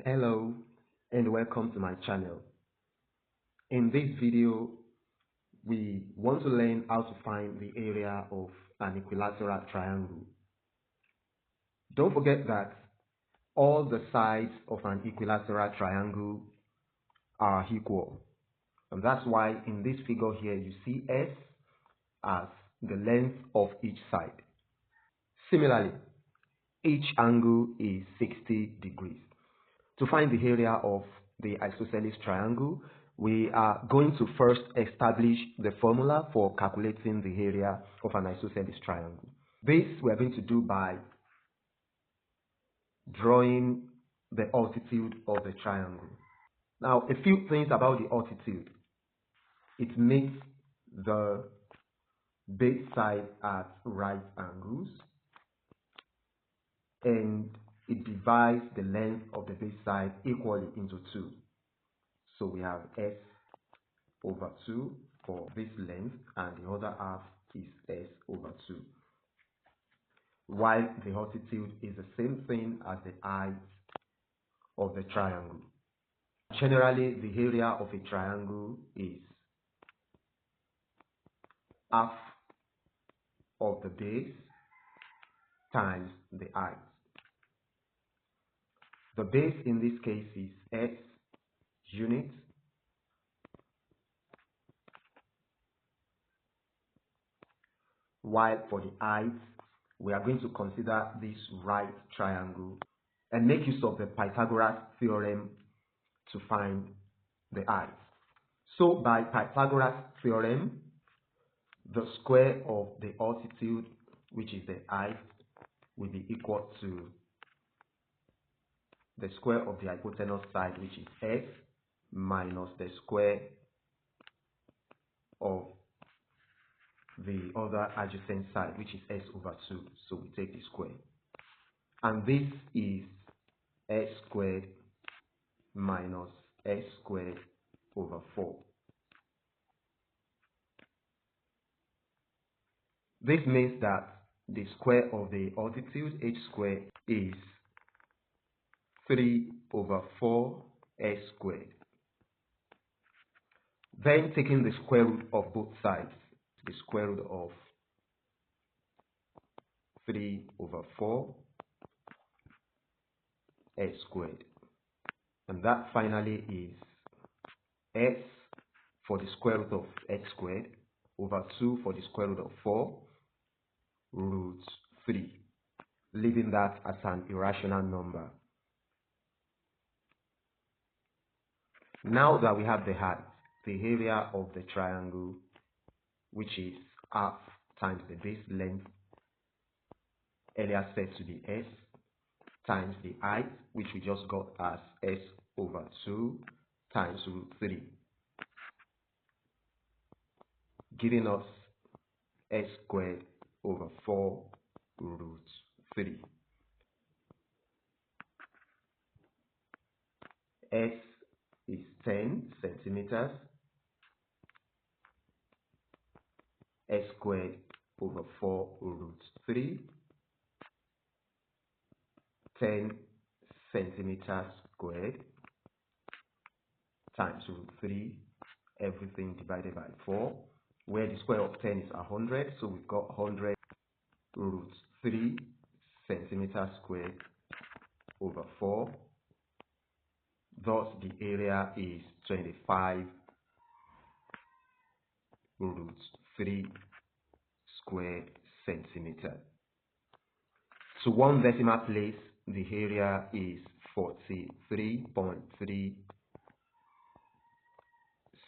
Hello and welcome to my channel. In this video, we want to learn how to find the area of an equilateral triangle. Don't forget that all the sides of an equilateral triangle are equal. And that's why in this figure here you see S as the length of each side. Similarly, each angle is 60 degrees. To find the area of the isosceles triangle, we are going to first establish the formula for calculating the area of an isosceles triangle. This we are going to do by drawing the altitude of the triangle. Now, a few things about the altitude. It makes the base side at right angles, and it divides the length of the base side equally into two. So we have S over 2 for this length, and the other half is S over 2. While the altitude is the same thing as the height of the triangle. Generally, the area of a triangle is half of the base times the height. The base in this case is S units, while for the height, we are going to consider this right triangle and make use of the Pythagoras theorem to find the height. So by Pythagoras theorem, the square of the altitude, which is the height, will be equal to the square of the hypotenuse side, which is S, minus the square of the other adjacent side, which is S over 2. So we take the square. And this is S squared minus S squared over 4. This means that the square of the altitude, h squared, is 3 over 4 S squared. Then taking the square root of both sides, the square root of 3 over 4 S squared. And that finally is S for the square root of x squared over 2 for the square root of 4 root 3, leaving that as an irrational number. Now that we have the height, the area of the triangle, which is half times the base length, earlier set to be S, times the height, which we just got as S over 2 times root 3, giving us S squared over 4 root 3. S is 10 centimeters. S squared over 4 root 3. 10 centimeters squared times root 3, everything divided by 4, where the square of 10 is 100, so we've got 100 root 3 centimeters squared over 4. Thus, the area is 25 root 3 squared centimeters. To one decimal place, the area is 43.3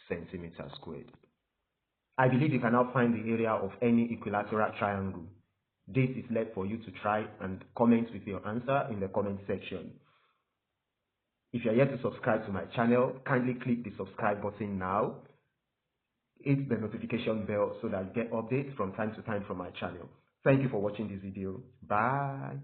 centimeters squared. I believe you can now find the area of any equilateral triangle. This is left for you to try and comment with your answer in the comment section. If you are yet to subscribe to my channel, kindly click the subscribe button now. Hit the notification bell so that you get updates from time to time from my channel. Thank you for watching this video. Bye.